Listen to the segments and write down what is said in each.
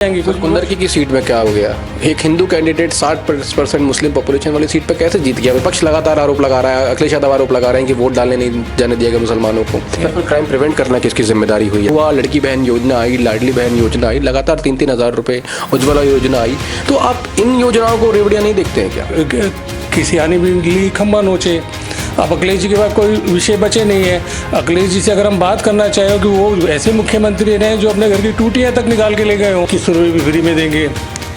कुंदरकी की सीट में क्या हो गया? एक हिंदू कैंडिडेट 60% मुस्लिम पॉपुलेशन वाली सीट पर कैसे जीत गया? विपक्ष लगातार आरोप लगा रहा है, अखिलेश यादव आरोप लगा रहे हैं कि वोट डालने नहीं जाने दिया गया मुसलमानों को। क्राइम प्रिवेंट करना किसकी जिम्मेदारी हुई है? हुआ लड़की बहन योजना आई, लाडली बहन योजना आई, लगातार 3-3 हज़ार रुपये, उज्ज्वला योजना आई। तो आप इन योजनाओं को रेवड़िया नहीं देखते हैं क्या? किसी आने भी खम्बा नोचे। अब अखिलेश जी के पास कोई विषय बचे नहीं है। अखिलेश जी से अगर हम बात करना चाहें कि वो ऐसे मुख्यमंत्री रहे जो अपने घर की टूटियाँ तक निकाल के ले गए हों, 21 रुपये भी फ्री में देंगे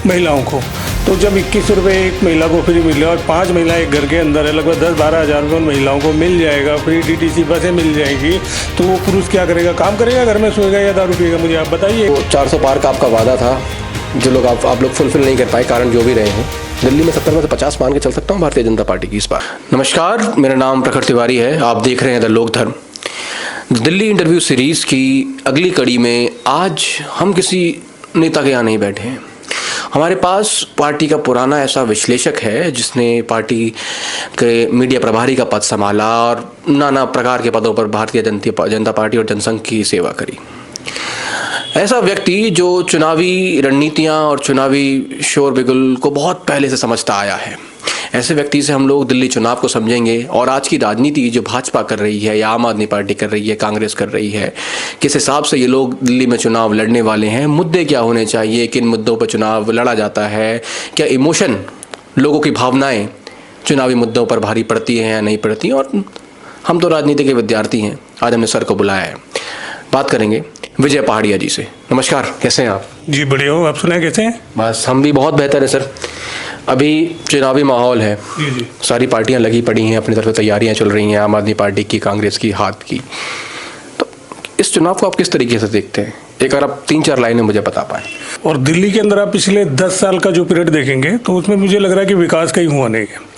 महिलाओं को। तो जब 21 रुपये एक महिला को फ्री मिले और 5 महिला एक घर के अंदर है, लगभग 10-12 हज़ार रुपये महिलाओं को मिल जाएगा, फ्री DTC बसें मिल जाएंगी, तो वो पुरुष क्या करेगा? काम करेगा, घर में सोएगा या दारू पिएगा? मुझे आप बताइए। 400 पार का आपका वादा था जो लोग आप लोग फुलफिल नहीं कर पाए, कारण जो भी रहे हैं। दिल्ली में 70 में से 50 मान के चल सकता हूँ भारतीय जनता पार्टी की इस बार। नमस्कार, मेरा नाम प्रखर तिवारी है, आप देख रहे हैं द लोक धर्म। दिल्ली इंटरव्यू सीरीज़ की अगली कड़ी में आज हम किसी नेता के यहाँ नहीं बैठे हैं। हमारे पास पार्टी का पुराना ऐसा विश्लेषक है जिसने पार्टी के मीडिया प्रभारी का पद संभाला और नाना प्रकार के पदों पर भारतीय जनता पार्टी और जनसंघ की सेवा करी। ऐसा व्यक्ति जो चुनावी रणनीतियां और चुनावी शोर बिगुल को बहुत पहले से समझता आया है। ऐसे व्यक्ति से हम लोग दिल्ली चुनाव को समझेंगे और आज की राजनीति जो भाजपा कर रही है या आम आदमी पार्टी कर रही है, कांग्रेस कर रही है, किस हिसाब से ये लोग दिल्ली में चुनाव लड़ने वाले हैं, मुद्दे क्या होने चाहिए, किन मुद्दों पर चुनाव लड़ा जाता है, क्या इमोशन, लोगों की भावनाएं चुनावी मुद्दों पर भारी पड़ती हैं या नहीं पड़ती। और हम तो राजनीति के विद्यार्थी हैं, आज हमने सर को बुलाया है। बात करेंगे विजय पहाड़िया जी से। नमस्कार, कैसे हैं आप? जी बढ़िया हो, आप सुनाए कैसे हैं? बस हम भी बहुत बेहतर है सर। अभी चुनावी माहौल है, जी। सारी पार्टियां लगी पड़ी हैं, अपनी तरफ से तैयारियां चल रही हैं, आम आदमी पार्टी की, कांग्रेस की, हाथ की। तो इस चुनाव को आप किस तरीके से देखते हैं? एक अगर आप 3-4 लाइनें मुझे बता पाएँ। और दिल्ली के अंदर आप पिछले 10 साल का जो पीरियड देखेंगे तो उसमें मुझे लग रहा है कि विकास कहीं हुआ नहीं है।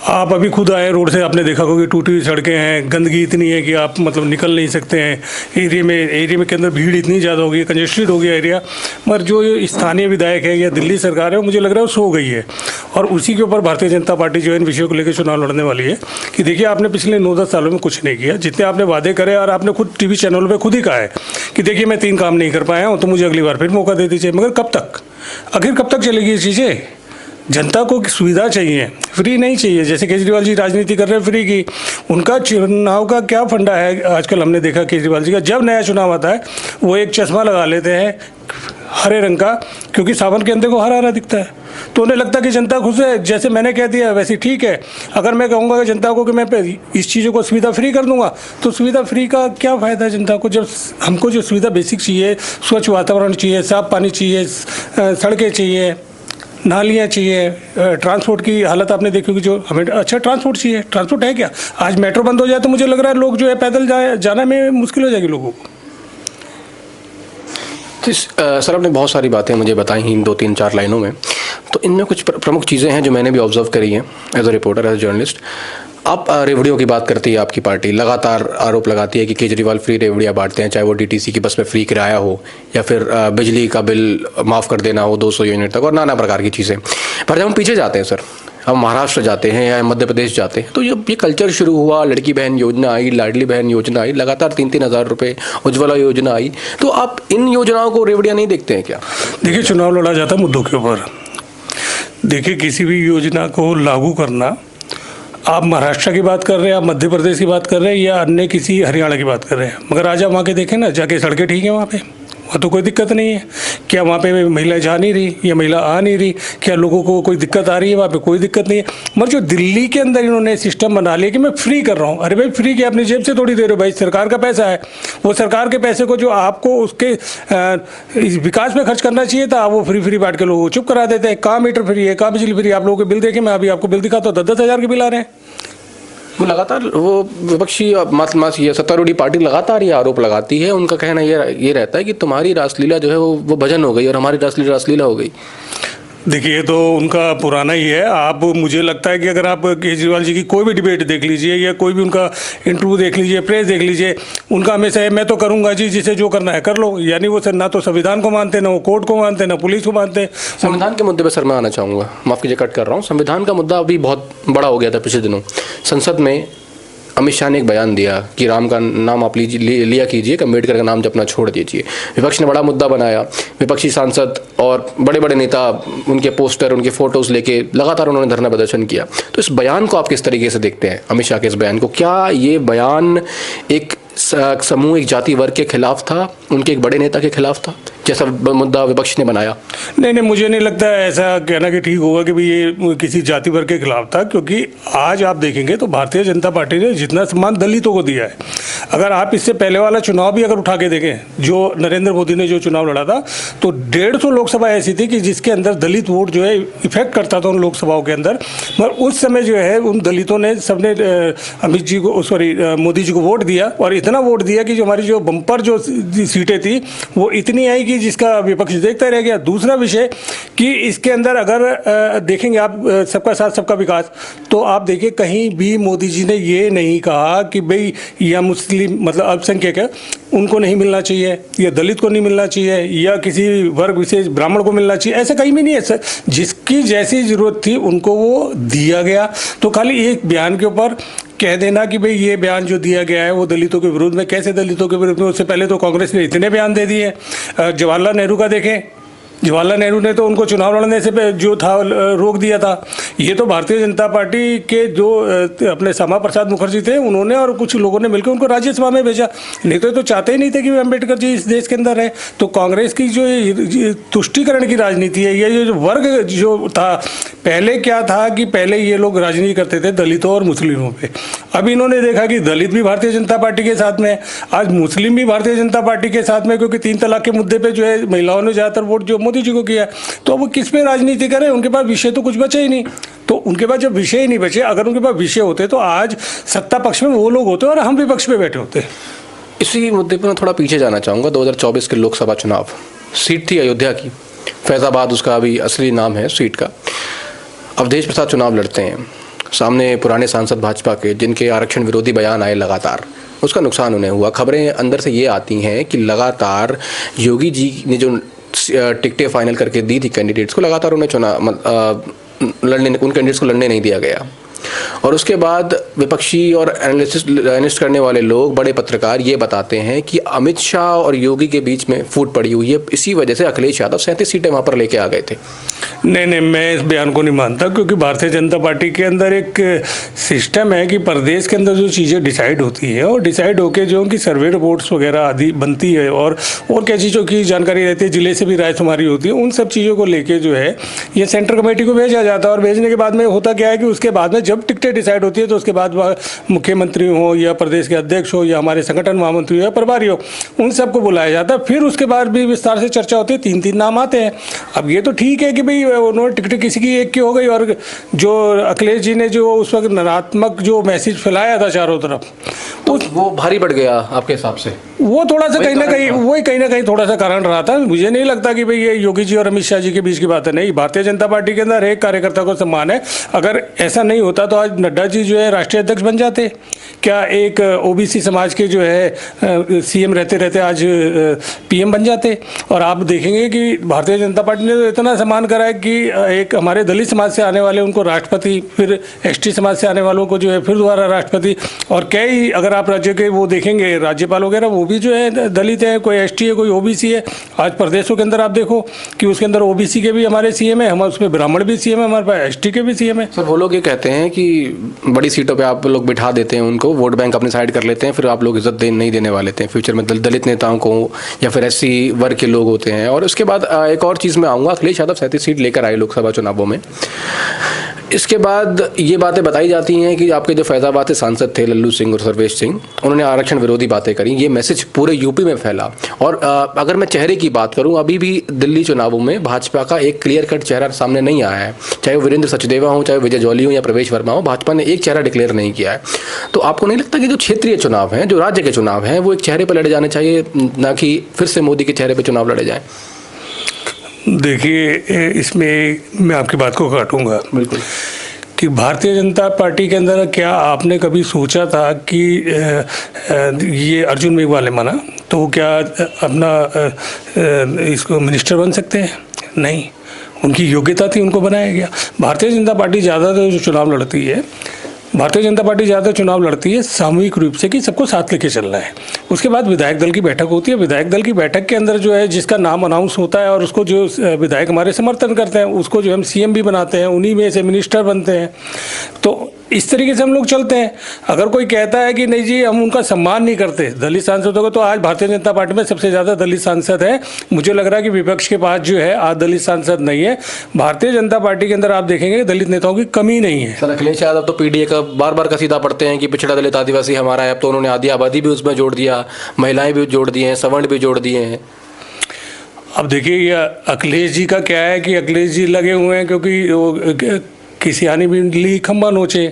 आप अभी खुद आए रोड से, आपने देखा होगा कि टूटी हुई सड़कें हैं, गंदगी इतनी है कि आप मतलब निकल नहीं सकते हैं। एरिया में के अंदर भीड़ इतनी ज़्यादा हो गई है, कंजेस्टेड हो गया एरिया। मगर जो स्थानीय विधायक है या दिल्ली सरकार है, मुझे लग रहा है वो सो गई है। और उसी के ऊपर भारतीय जनता पार्टी जो है इन विषयों को लेकर चुनाव लड़ने वाली है कि देखिए आपने पिछले 9-10 सालों में कुछ नहीं किया। जितने आपने वादे करे और आपने खुद TV चैनल पर खुद ही कहा है कि देखिए मैं 3 काम नहीं कर पाया हूँ, तो मुझे अगली बार फिर मौका दे दीजिए। मगर कब तक, आखिर कब तक चलेगी ये चीज़ें? जनता को सुविधा चाहिए, फ्री नहीं चाहिए। जैसे केजरीवाल जी राजनीति कर रहे हैं फ्री की, उनका चुनाव का क्या फंडा है? आजकल हमने देखा केजरीवाल जी का, जब नया चुनाव आता है वो एक चश्मा लगा लेते हैं हरे रंग का, क्योंकि सावन के अंदर को हरा हरा दिखता है, तो उन्हें लगता है कि जनता खुश है। जैसे मैंने कह दिया वैसे ठीक है। अगर मैं कहूँगा कि जनता को कि मैं इस चीज़ों को सुविधा फ्री कर दूंगा, तो सुविधा फ्री का क्या फ़ायदा है जनता को? जब हमको जो सुविधा बेसिक चाहिए, स्वच्छ वातावरण चाहिए, साफ़ पानी चाहिए, सड़कें चाहिए, नालियाँ चाहिए, ट्रांसपोर्ट की हालत आपने देखी होगी, जो हमें अच्छा ट्रांसपोर्ट चाहिए। ट्रांसपोर्ट है क्या? आज मेट्रो बंद हो जाए तो मुझे लग रहा है लोग जो है पैदल जाना में मुश्किल हो जाएगी लोगों को। सर आपने बहुत सारी बातें मुझे बताई इन 2-3-4 लाइनों में। तो इनमें कुछ प्रमुख चीज़ें हैं जो मैंने भी ऑब्जर्व करी हैं as a reporter, as a journalist. आप रेवड़ियों की बात करती है, आपकी पार्टी लगातार आरोप लगाती है कि केजरीवाल फ्री रेवड़ियाँ बांटते हैं, चाहे वो DTC की बस में फ्री किराया हो या फिर बिजली का बिल माफ़ कर देना हो 200 यूनिट तक, और नाना प्रकार की चीज़ें। पर जब हम पीछे जाते हैं सर, हम महाराष्ट्र जाते हैं या मध्य प्रदेश जाते हैं, तो ये कल्चर शुरू हुआ, लड़की बहन योजना आई, लाडली बहन योजना आई, लगातार 3-3 हज़ार रुपये, उज्ज्वला योजना आई। तो आप इन योजनाओं को रेवड़िया नहीं देखते हैं क्या? देखिए चुनाव लड़ा जाता है मुद्दों के ऊपर। देखिए किसी भी योजना को लागू करना, आप महाराष्ट्र की बात कर रहे हैं, आप मध्य प्रदेश की बात कर रहे हैं या अन्य किसी हरियाणा की बात कर रहे हैं, मगर आज आप वहाँ के देखें ना, जाके सड़कें ठीक है वहाँ पे, वहाँ तो कोई दिक्कत नहीं है। क्या वहाँ पे महिलाएं जा नहीं रही या महिला आ नहीं रही? क्या लोगों को कोई दिक्कत आ रही है? वहाँ पे कोई दिक्कत नहीं है। मगर जो दिल्ली के अंदर इन्होंने सिस्टम बना लिया कि मैं फ्री कर रहा हूँ। अरे भाई फ्री क्या अपनी जेब से थोड़ी दे रहे हो भाई, सरकार का पैसा है। वो सरकार के पैसे को जो आपको उसके विकास में खर्च करना चाहिए था, वो फ्री बांट के लोगों को चुप करा देते हैं। कहाँ मीटर फ्री है, कहाँ बिजली फ्री है? आप लोगों के बिल देखें, मैं अभी आपको बिल दिखाता हूँ, 10-10 हज़ार के बिल आ रहे हैं। वो लगातार वो विपक्षी ये सत्तारूढ़ी पार्टी लगातार ये आरोप लगाती है। उनका कहना ये रहता है कि तुम्हारी रासलीला जो है वो भजन हो गई और हमारी रासलीला हो गई। देखिए तो उनका पुराना ही है। आप, मुझे लगता है कि अगर आप केजरीवाल जी की कोई भी डिबेट देख लीजिए या कोई भी उनका इंटरव्यू देख लीजिए, प्रेस देख लीजिए, उनका हमेशा है मैं तो करूंगा जी, जिसे जो करना है कर लो। यानी वो सर ना तो संविधान को मानते, ना वो कोर्ट को मानते, ना पुलिस को मानते। संविधान के मुद्दे पर सर मैं आना चाहूँगा, माफ़ कीजिए कट कर रहा हूँ। संविधान का मुद्दा अभी बहुत बड़ा हो गया था पिछले दिनों। संसद में अमित शाह ने एक बयान दिया कि राम का नाम आप लिया कीजिए, अम्बेडकर का नाम जपना छोड़ दीजिए। विपक्ष ने बड़ा मुद्दा बनाया, विपक्षी सांसद और बड़े बड़े नेता उनके पोस्टर, उनके फोटोज लेके लगातार उन्होंने धरना प्रदर्शन किया। तो इस बयान को आप किस तरीके से देखते हैं, अमित शाह के इस बयान को? क्या ये बयान एक समूह, एक जाति वर्ग के खिलाफ था, उनके एक बड़े नेता के खिलाफ था, जैसा मुद्दा विपक्ष ने बनाया? नहीं, मुझे नहीं लगता ऐसा कहना कि ठीक होगा कि भाई ये किसी जाति वर्ग के खिलाफ था, क्योंकि आज आप देखेंगे तो भारतीय जनता पार्टी ने जितना सम्मान दलितों को दिया है, अगर आप इससे पहले वाला चुनाव भी अगर उठा के देखें, जो नरेंद्र मोदी ने जो चुनाव लड़ा था, तो 150 लोकसभा ऐसी थी कि जिसके अंदर दलित वोट जो है इफेक्ट करता था उन लोकसभाओं के अंदर। मगर उस समय जो है उन दलितों ने सबने अमित जी को, सॉरी, मोदी जी को वोट दिया, और इतना वोट दिया कि जो हमारी जो बम्पर जो सीटें थी वो इतनी आई कि जिसका विपक्ष देखता रह गया। दूसरा विषय कि इसके अंदर अगर देखेंगे आप सबका साथ सबका विकास, तो आप देखिए कहीं भी मोदी जी ने ये नहीं कहा कि भाई या मुस्लिम मतलब अल्पसंख्यक है उनको नहीं मिलना चाहिए, या दलित को नहीं मिलना चाहिए, या किसी वर्ग विशेष ब्राह्मण को मिलना चाहिए, ऐसा कहीं भी नहीं है सर। जिसकी जैसी ज़रूरत थी उनको वो दिया गया। तो खाली एक बयान के ऊपर कह देना कि भाई ये बयान जो दिया गया है वो दलितों के विरोध में, कैसे दलितों के विरोध में? उससे पहले तो कांग्रेस ने इतने बयान दे दिए। जवाहरलाल नेहरू का देखें, जवाहरलाल नेहरू ने तो उनको चुनाव लड़ने से जो था रोक दिया था। ये तो भारतीय जनता पार्टी के जो अपने श्यामा प्रसाद मुखर्जी थे उन्होंने और कुछ लोगों ने मिलकर उनको राज्यसभा में भेजा, नहीं तो चाहते ही नहीं थे कि अम्बेडकर जी इस देश के अंदर रहे। तो कांग्रेस की जो तुष्टीकरण की राजनीति है, ये जो वर्ग जो था, पहले क्या था कि पहले ये लोग राजनीति करते थे दलितों और मुस्लिमों पे। अब इन्होंने देखा कि दलित भी भारतीय जनता पार्टी के साथ में है, आज मुस्लिम भी भारतीय जनता पार्टी के साथ में, क्योंकि 3 तलाक के मुद्दे पे जो है महिलाओं ने ज़्यादातर वोट जो मोदी जी को किया। तो वो किस पे राजनीति करें? उनके पास विषय तो कुछ बचे ही नहीं। तो उनके पास जब विषय ही नहीं बचे, अगर उनके पास विषय होते तो आज सत्ता पक्ष में वो लोग होते और हम विपक्ष पे बैठे होते। इसी मुद्दे पर मैं थोड़ा पीछे जाना चाहूँगा। 2024 के लोकसभा चुनाव, सीट थी अयोध्या की, फैजाबाद उसका अभी असली नाम है सीट का। अवधेश प्रसाद चुनाव लड़ते हैं, सामने पुराने सांसद भाजपा के जिनके आरक्षण विरोधी बयान आए लगातार, उसका नुकसान उन्हें हुआ। खबरें अंदर से ये आती हैं कि लगातार योगी जी ने जो टिकटें फाइनल करके दी थी कैंडिडेट्स को, लगातार उन्हें लड़ने, उन कैंडिडेट्स को लड़ने नहीं दिया गया। और उसके बाद विपक्षी और एनालिस्ट करने वाले लोग, बड़े पत्रकार ये बताते हैं कि अमित शाह और योगी के बीच में फूट पड़ी हुई है, इसी वजह से अखिलेश यादव 37 सीटें वहाँ पर लेके आ गए थे। नहीं, मैं इस बयान को नहीं मानता, क्योंकि भारतीय जनता पार्टी के अंदर एक सिस्टम है कि प्रदेश के अंदर जो चीज़ें डिसाइड होती है और डिसाइड होकर जो उनकी सर्वे रिपोर्ट्स वगैरह आदि बनती है और क्या चीज़ों की जानकारी रहती है, जिले से भी रायशुमारी होती है, उन सब चीज़ों को लेके जो है ये सेंट्रल कमेटी को भेजा जाता है। और भेजने के बाद में होता क्या है कि उसके बाद में जब टिकटें डिसाइड होती है तो उसके बाद मुख्यमंत्री हो या प्रदेश के अध्यक्ष हो या हमारे संगठन महामंत्री हो या प्रभारी हो, उन सबको बुलाया जाता है। फिर उसके बाद भी विस्तार से चर्चा होती है, 3-3 नाम आते हैं। अब ये तो ठीक है कि भाई उन्होंने टिकट किसी की एक की हो गई, और जो अखिलेश जी ने जो उस वक्त नकारात्मक जो मैसेज फैलाया था चारों तरफ, वो भारी पड़ गया आपके हिसाब से? वो थोड़ा सा कहीं ना कहीं थोड़ा सा कारण रहा था। मुझे नहीं लगता कि भाई ये योगी जी और अमित शाह जी के बीच की बात है। नहीं, भारतीय जनता पार्टी के अंदर एक कार्यकर्ता को सम्मान है। अगर ऐसा नहीं होता तो आज नड्डा जी जो है राष्ट्रीय अध्यक्ष बन जाते। क्या एक ओबीसी समाज के जो है सीएम रहते रहते आज पीएम बन जाते। और आप देखेंगे कि भारतीय जनता पार्टी ने तो इतना सम्मान करा है कि एक हमारे दलित समाज से आने वाले उनको राष्ट्रपति, फिर एसटी समाज से आने वालों को जो है फिर दोबारा राष्ट्रपति, और कई अगर आप राज्य के वो देखेंगे राज्यपाल वगैरह वो भी जो है दलित है, कोई एसटी है, कोई ओबीसी है। आज प्रदेशों के अंदर आप देखो कि उसके अंदर ओबीसी के भी हमारे सीएम है, हमारे उसमें ब्राह्मण भी सीएम है, हमारे पास एसटी के भी सीएम है। सर, वो लोग ये कहते हैं कि बड़ी सीटों पे आप लोग बिठा देते हैं उनको, वोट बैंक अपने साइड कर लेते हैं, फिर आप लोग इज्जत नहीं देने वाले थे फ्यूचर में दलित नेताओं को या फिर एससी वर्ग के लोग होते हैं। और उसके बाद एक और चीज़ में आऊँगा, अखिलेश यादव 37 सीट लेकर आए लोकसभा चुनावों में। इसके बाद ये बातें बताई जाती हैं कि आपके जो फैजाबाद से सांसद थे लल्लू सिंह और सर्वेश सिंह, उन्होंने आरक्षण विरोधी बातें करी। ये मैसेज पूरे यूपी में फैला। और अगर मैं चेहरे की बात करूं, अभी भी दिल्ली चुनावों में भाजपा का एक क्लियर कट चेहरा सामने नहीं आया है। चाहे वो वीरेंद्र सचदेवा हो, चाहे विजय जौली हो या प्रवेश वर्मा हो, भाजपा ने एक चेहरा डिक्लेयर नहीं किया है। तो आपको नहीं लगता कि जो क्षेत्रीय चुनाव हैं, जो राज्य के चुनाव हैं, वो एक चेहरे पर लड़े जाने चाहिए, ना कि फिर से मोदी के चेहरे पर चुनाव लड़े जाएँ? देखिए, इसमें मैं आपकी बात को काटूंगा बिल्कुल कि भारतीय जनता पार्टी के अंदर क्या आपने कभी सोचा था कि ये अर्जुन मेघवाल ने माना तो क्या अपना इसको मिनिस्टर बन सकते हैं? नहीं, उनकी योग्यता थी, उनको बनाया गया। भारतीय जनता पार्टी ज़्यादातर जो चुनाव लड़ती है भारतीय जनता पार्टी ज़्यादा चुनाव लड़ती है सामूहिक रूप से कि सबको साथ लेके चलना है। उसके बाद विधायक दल की बैठक होती है। विधायक दल की बैठक के अंदर जो है जिसका नाम अनाउंस होता है और उसको जो विधायक हमारे समर्थन करते हैं उसको जो हम सीएम भी बनाते हैं, उन्हीं में से मिनिस्टर बनते हैं। तो इस तरीके से हम लोग चलते हैं। अगर कोई कहता है कि नहीं जी हम उनका सम्मान नहीं करते दलित सांसदों को, तो आज भारतीय जनता पार्टी में सबसे ज़्यादा दलित सांसद है। मुझे लग रहा है कि विपक्ष के पास जो है आज दलित सांसद नहीं है। भारतीय जनता पार्टी के अंदर आप देखेंगे दलित नेताओं की कमी नहीं है। सर अखिलेश यादव तो पीडीए का बार बार कसीदा पढ़ते हैं कि पिछड़ा दलित आदिवासी हमारा है। अब तो उन्होंने आदि आबादी भी उसमें जोड़ दिया, महिलाएं भी जोड़ दी हैं, सवर्ण भी जोड़ दिए हैं। अब देखिए ये अखिलेश जी का क्या है कि अखिलेश जी लगे हुए हैं क्योंकि वो किसी आने भी खंबा नोचे।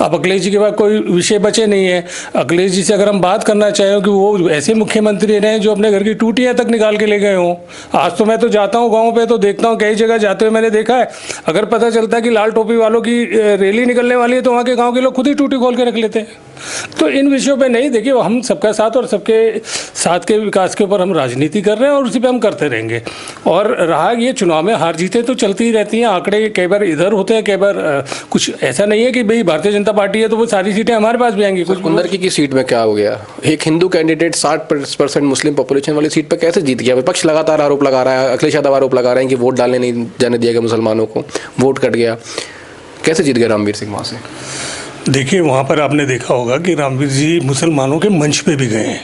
अब अखिलेश जी के पास कोई विषय बचे नहीं है। अखिलेश जी से अगर हम बात करना चाहें कि वो ऐसे मुख्यमंत्री रहे जो अपने घर की टूटियां तक निकाल के ले गए हों। आज तो मैं तो जाता हूँ गाँव पे तो देखता हूँ, कई जगह जाते हुए मैंने देखा है, अगर पता चलता है कि लाल टोपी वालों की रैली निकलने वाली है तो वहाँ के गाँव के लोग खुद ही टूटी खोल के रख लेते हैं। तो इन विषयों पे नहीं, देखिए हम सबका साथ और सबके साथ के विकास के ऊपर हम राजनीति कर रहे हैं और उसी पे हम करते रहेंगे। और रहा ये चुनाव में हार जीतें तो चलती ही रहती हैं। आंकड़े कई बार इधर होते हैं, कई बार कुछ ऐसा नहीं है कि भाई भारतीय जनता पार्टी है तो वो सारी सीटें हमारे पास भी आएंगी। कुछ कुंदरकी की सीट में क्या हो गया? एक हिंदू कैंडिडेट 60% मुस्लिम पॉपुलेशन वाली सीट पर कैसे जीत गया? विपक्ष लगातार आरोप लगा रहा है, अखिलेश यादव आरोप लगा रहे हैं कि वोट डालने नहीं जाने दिया गया मुसलमानों को, वोट कट गया। कैसे जीत गए रामवीर सिंह वहाँ से? देखिए वहाँ पर आपने देखा होगा कि रामवीर जी मुसलमानों के मंच पे भी गए हैं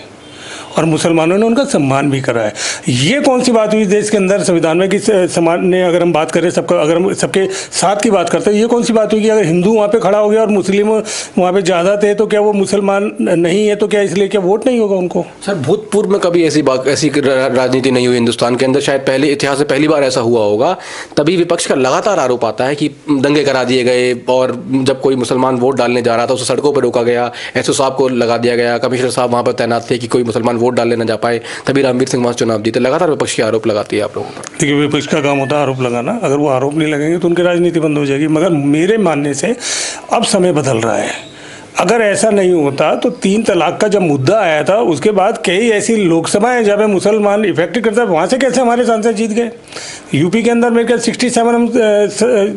और मुसलमानों ने उनका सम्मान भी करा है। ये कौन सी बात हुई देश के अंदर संविधान में कि समाज ने, अगर हम बात करें सबका, अगर हम सबके साथ की बात करते हैं, ये कौन सी बात हुई कि अगर हिंदू वहाँ पे खड़ा हो गया और मुस्लिम वहाँ पे ज़्यादा थे तो क्या वो मुसलमान नहीं है? तो क्या इसलिए क्या वोट नहीं होगा उनको? सर भूतपूर्व में कभी ऐसी राजनीति नहीं हुई हिंदुस्तान के अंदर, शायद पहले इतिहास में पहली बार ऐसा हुआ होगा। तभी विपक्ष का लगातार आरोप आता है कि दंगे करा दिए गए और जब कोई मुसलमान वोट डालने जा रहा था उसे सड़कों पर रोका गया, एसओ साहब को लगा दिया गया, कमिश्नर साहब वहाँ पर तैनात थे कि कोई मुसलमान वोट डालने न जा पाए, तभी रामवीर सिंह वहां चुनाव जीते। लगातार विपक्ष के आरोप लगाती है आप लोगों पर। देखिए विपक्ष का काम होता है आरोप लगाना। अगर वो आरोप नहीं लगेंगे तो उनकी राजनीति बंद हो जाएगी। मगर मेरे मानने से अब समय बदल रहा है। अगर ऐसा नहीं होता तो 3 तलाक का जब मुद्दा आया था उसके बाद कई ऐसी लोकसभाएं जब मुसलमान इफेक्ट करता है, वहाँ से कैसे हमारे सांसद जीत गए? यूपी के अंदर मेरे ख्याल 67 हम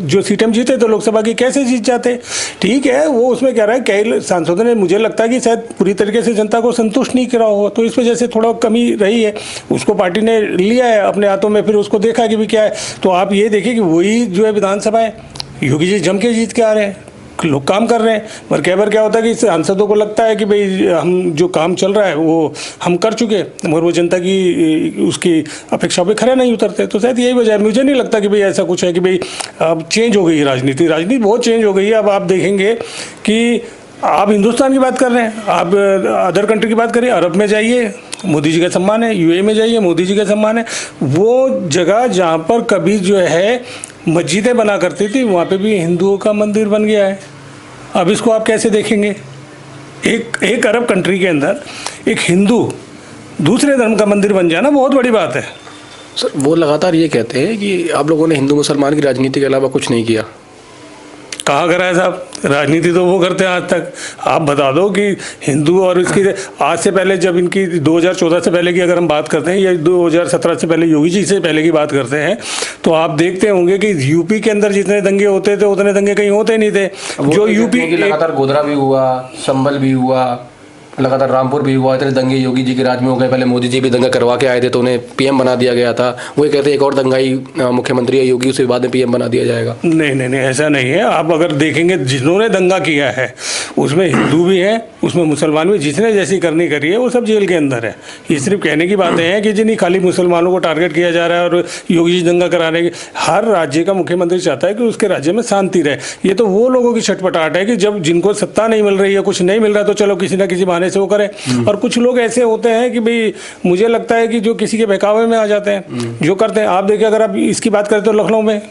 जो सीटें हम जीते तो लोकसभा की, कैसे जीत जाते? ठीक है, वो उसमें कह रहा है कई सांसदों ने, मुझे लगता है कि शायद पूरी तरीके से जनता को संतुष्ट नहीं करा होगा, तो इस वजह से थोड़ा कमी रही है। उसको पार्टी ने लिया है अपने हाथों में, फिर उसको देखा कि भी क्या है। तो आप ये देखिए कि वही जो है विधानसभा है, योगी जी जम के जीत के आ रहे हैं, लोग काम कर रहे हैं। पर कई बार क्या होता है कि सांसदों को लगता है कि भाई हम जो काम चल रहा है वो हम कर चुके हैं, मगर वो जनता की उसकी अपेक्षा पे खरे नहीं उतरते। तो शायद यही वजह है। मुझे नहीं लगता कि भाई ऐसा कुछ है कि भाई अब चेंज हो गई है राजनीति बहुत चेंज हो गई है। अब आप देखेंगे कि आप हिंदुस्तान की बात कर रहे हैं, आप अदर कंट्री की बात करिए, अरब में जाइए मोदी जी का सम्मान है, यूएई में जाइए मोदी जी का सम्मान है। वो जगह जहाँ पर कभी जो है मस्जिदें बना करती थी वहाँ पे भी हिंदुओं का मंदिर बन गया है। अब इसको आप कैसे देखेंगे? एक अरब कंट्री के अंदर एक हिंदू दूसरे धर्म का मंदिर बन जाना बहुत बड़ी बात है। सर वो लगातार ये कहते हैं कि आप लोगों ने हिंदू मुसलमान की राजनीति के अलावा कुछ नहीं किया। कहाँ करा है साहब? राजनीति तो वो करते हैं आज तक। आप बता दो कि हिंदू और इसकी आज से पहले जब इनकी 2014 से पहले की अगर हम बात करते हैं या 2017 से पहले योगी जी से पहले की बात करते हैं तो आप देखते होंगे कि यूपी के अंदर जितने दंगे होते थे उतने दंगे कहीं होते नहीं थे। जो यूपी लगातार गोधरा भी हुआ, संभल भी हुआ, लगातार रामपुर भी हुआ, इतने दंगे योगी जी के राज में हो गए। पहले मोदी जी भी दंगा करवा के आए थे तो उन्हें पीएम बना दिया गया था। वो कहते हैं एक और दंगाई मुख्यमंत्री है योगी, उसके बाद में पीएम बना दिया जाएगा। नहीं ऐसा नहीं है। आप अगर देखेंगे जिन्होंने दंगा किया है उसमें हिंदू भी हैं, उसमें मुसलमान भी, जिसने जैसी करनी करी है वो सब जेल के अंदर है। ये सिर्फ कहने की बातें हैं कि जिन्हें खाली मुसलमानों को टारगेट किया जा रहा है और योगी जी दंगा कराने की। हर राज्य का मुख्यमंत्री चाहता है कि उसके राज्य में शांति रहे। ये तो वो लोगों की छटपटाहट है कि जब जिनको सत्ता नहीं मिल रही है, कुछ नहीं मिल रहा, तो चलो किसी ना किसी बहाने से वो करें। और कुछ लोग ऐसे होते हैं कि भाई मुझे लगता है कि जो किसी के बहकावे में आ जाते हैं, जो करते हैं। आप देखिए अगर आप इसकी बात करें तो लखनऊ में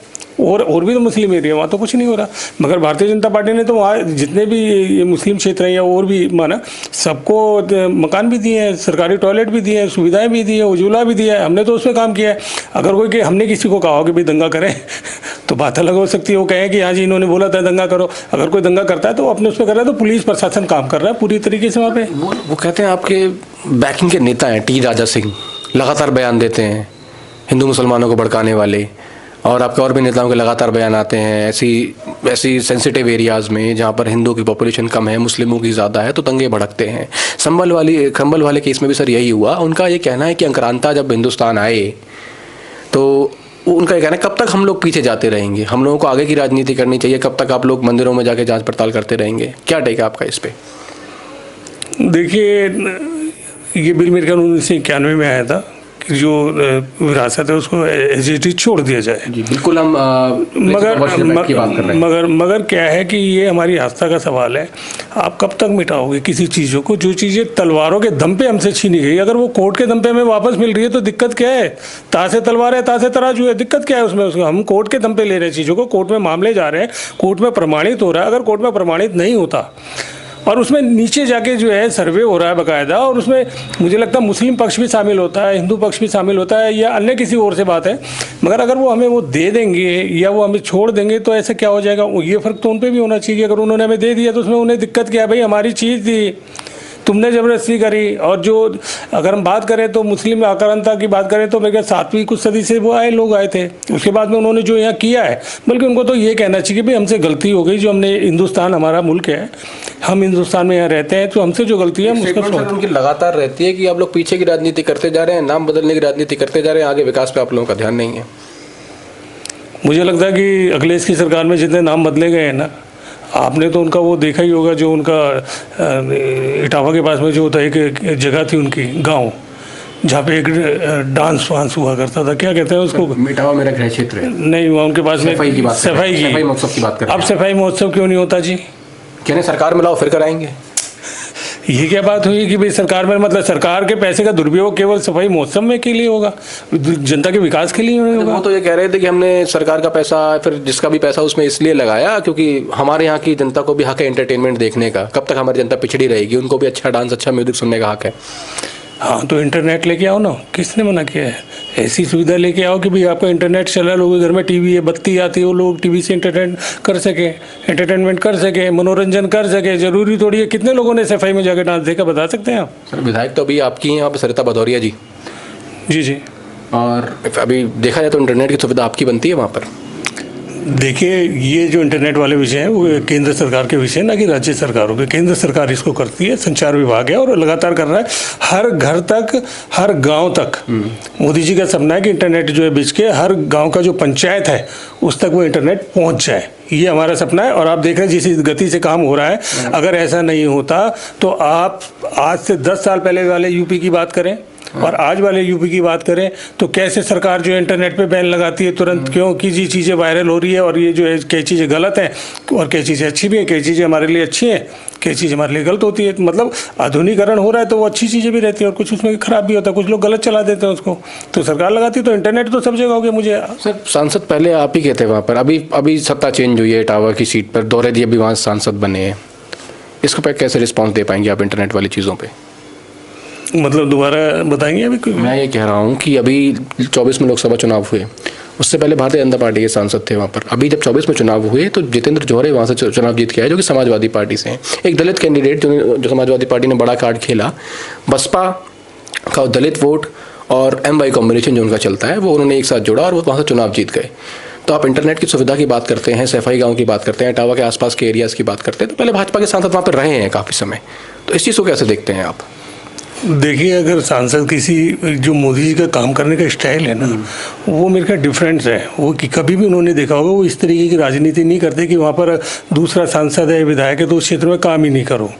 और भी तो मुस्लिम एरिया, वहाँ तो कुछ नहीं हो रहा। मगर भारतीय जनता पार्टी ने तो वहाँ जितने भी ये मुस्लिम क्षेत्र हैं या और भी माना, सबको मकान भी दिए हैं, सरकारी टॉयलेट भी दिए हैं, सुविधाएं भी दी है, उज्ज्वला भी दिया है। हमने तो उस पर काम किया है। अगर कोई कि हमने किसी को कहा हो कि भाई दंगा करें तो बात अलग हो सकती है। वो कहें कि हाँ जी इन्होंने बोला था दंगा करो। अगर कोई दंगा करता है तो वो अपने उस पर कर रहा है, तो पुलिस प्रशासन काम कर रहा है पूरी तरीके से वहाँ पे। वो कहते हैं आपके बैकिंग के नेता हैं टी राजा सिंह, लगातार बयान देते हैं हिंदू मुसलमानों को भड़काने वाले। और आपके और भी नेताओं के लगातार बयान आते हैं ऐसी सेंसिटिव एरियाज़ में जहाँ पर हिंदुओं की पॉपुलेशन कम है, मुस्लिमों की ज़्यादा है, तो दंगे भड़कते हैं। कंबल वाले केस में भी सर यही हुआ। उनका ये कहना है कि आक्रांता जब हिंदुस्तान आए तो उनका ये कहना है कब तक हम लोग पीछे जाते रहेंगे, हम लोगों को आगे की राजनीति करनी चाहिए, कब तक आप लोग मंदिरों में जाके जांच पड़ताल करते रहेंगे। क्या टेक है आपका इस पे? देखिए, ये बिल मेरे ख्याल 1991 में आया था कि जो विरासत है उसको एज छोड़ दिया जाए। जी बिल्कुल, हम की बात कर रहे हैं। मगर क्या है कि ये हमारी आस्था का सवाल है। आप कब तक मिटाओगे किसी चीज़ों को जो चीज़ें तलवारों के दम पे हमसे छीनी गई, अगर वो कोर्ट के दम पे हमें वापस मिल रही है तो दिक्कत क्या है? तासे तलवार है, तासे तराजू है, दिक्कत क्या है उसमें? उसको हम कोर्ट के दम पे ले रहे हैं चीज़ों को, कोर्ट में मामले जा रहे हैं, कोर्ट में प्रमाणित हो रहा है। अगर कोर्ट में प्रमाणित नहीं होता और उसमें नीचे जाके जो है सर्वे हो रहा है बाकायदा, और उसमें मुझे लगता है मुस्लिम पक्ष भी शामिल होता है, हिंदू पक्ष भी शामिल होता है, या अन्य किसी और से बात है, मगर अगर वो हमें वो दे देंगे या वो हमें छोड़ देंगे तो ऐसा क्या हो जाएगा? ये फ़र्क तो उन पर भी होना चाहिए। अगर उन्होंने हमें दे दिया तो उसमें उन्हें दिक्कत क्या है? भाई हमारी चीज़ थी, तुमने ज़बरदस्ती करी। और जो अगर हम बात करें तो मुस्लिम आक्रांता की बात करें तो मेरे 7वीं कुछ सदी से वो लोग आए थे, उसके बाद में उन्होंने जो यहाँ किया है, बल्कि उनको तो ये कहना चाहिए कि भाई हमसे गलती हो गई, जो हमने हिंदुस्तान हमारा मुल्क है, हम हिंदुस्तान में यहाँ रहते हैं, तो हमसे जो गलती है हम उसका उनकी लगातार रहती है कि आप लोग पीछे की राजनीति करते जा रहे हैं, नाम बदलने की राजनीति करते जा रहे हैं, आगे विकास पे आप लोगों का ध्यान नहीं है। मुझे लगता है कि अखिलेश की सरकार में जितने नाम बदले गए हैं ना, आपने तो उनका वो देखा ही होगा, जो उनका इटावा के पास में जो होता है एक जगह थी उनकी गांव, जहाँ पे एक डांस वांस हुआ करता था, क्या कहते हैं उसको? इटावा मेरा गृह क्षेत्र है। नहीं, वहाँ उनके पास में सफाई महोत्सव की बात कर रहे हैं। अब सफाई महोत्सव क्यों नहीं होता जी? कहने सरकार में लाओ फिर कराएंगे। ये क्या बात हुई कि भाई सरकार में, मतलब सरकार के पैसे का दुरुपयोग केवल सफाई महोत्सव में के लिए होगा, जनता के विकास के लिए नहीं होगा? वो तो ये कह रहे थे कि हमने सरकार का पैसा, फिर जिसका भी पैसा उसमें इसलिए लगाया क्योंकि हमारे यहाँ की जनता को भी हक है एंटरटेनमेंट देखने का। कब तक हमारी जनता पिछड़ी रहेगी? उनको भी अच्छा डांस, अच्छा म्यूजिक सुनने का हक है। हाँ, तो इंटरनेट लेके आओ ना, किसने मना किया है? ऐसी सुविधा लेके आओ कि भाई आपका इंटरनेट चला, लोगों के घर में टीवी है, बत्ती आती है, वो लोग टीवी से एंटरटेनमेंट कर सके, मनोरंजन कर सके। जरूरी थोड़ी है। कितने लोगों ने सफाई में जाकर डांस देखा, बता सकते हैं आप? सर विधायक तो अभी आपकी हैं यहाँ पर, सरिता भदौरिया जी। जी। और अभी देखा जाए तो इंटरनेट की सुविधा आपकी बनती है वहाँ पर? देखिए, ये जो इंटरनेट वाले विषय हैं वो केंद्र सरकार के विषय, ना कि राज्य सरकारों के। केंद्र सरकार इसको करती है, संचार विभाग है और लगातार कर रहा है। हर घर तक, हर गांव तक मोदी जी का सपना है कि इंटरनेट जो है बीच के हर गांव का जो पंचायत है उस तक वो इंटरनेट पहुंच जाए। ये हमारा सपना है और आप देख रहे हैं जिस गति से काम हो रहा है। अगर ऐसा नहीं होता तो आप आज से 10 साल पहले वाले यूपी की बात करें और आज वाले यूपी की बात करें तो कैसे सरकार जो है इंटरनेट पे बैन लगाती है तुरंत, क्योंकि ये चीज़ें वायरल हो रही है और ये जो है कई चीज़ें गलत हैं और कई चीज़ें अच्छी भी हैं, कई चीज़ें हमारे लिए अच्छी हैं, कई चीज़ें हमारे लिए गलत होती है। मतलब आधुनिकीकरण हो रहा है तो वो अच्छी चीज़ें भी रहती है और कुछ उसमें खराब भी होता है, कुछ लोग गलत चला देते हैं उसको। तो सरकार लगाती है तो इंटरनेट तो सब जगह हो गया। मुझे सर, सांसद पहले आप ही कहते वहाँ पर, अभी सत्ता चेंज हुई है, टावर की सीट पर दौरे दिए, अभी वहाँ सांसद बने हैं, इसको पर कैसे रिस्पॉन्स दे पाएंगे आप इंटरनेट वाली चीज़ों पर? मतलब दोबारा बताएंगे? अभी मैं ये कह रहा हूँ कि अभी 24 में लोकसभा चुनाव हुए, उससे पहले भारतीय जनता पार्टी के सांसद थे वहाँ पर। अभी जब 24 में चुनाव हुए तो जितेंद्र जौहरे वहाँ से चुनाव जीत के आए, जो कि समाजवादी पार्टी से हैं। एक दलित कैंडिडेट जो समाजवादी पार्टी ने बड़ा कार्ड खेला, बसपा का दलित वोट और MY कॉम्बिनेशन जो उनका चलता है वो उन्होंने एक साथ जोड़ा और वो वहाँ से चुनाव जीत गए। तो आप इंटरनेट की सुविधा की बात करते हैं, सफाई गाँव की बात करते हैं, इटावा के आसपास के एरियाज़ की बात करते हैं, तो पहले भाजपा के सांसद वहाँ पर रहे हैं काफ़ी समय। तो इस चीज़ को कैसे देखते हैं आप? देखिए, अगर सांसद किसी जो मोदी जी का काम करने का स्टाइल है ना, वो मेरे ख्याल डिफरेंस है। वो कि कभी भी उन्होंने देखा होगा वो इस तरीके की राजनीति नहीं करते कि वहाँ पर दूसरा सांसद है, विधायक है तो उस क्षेत्र में काम ही नहीं करो।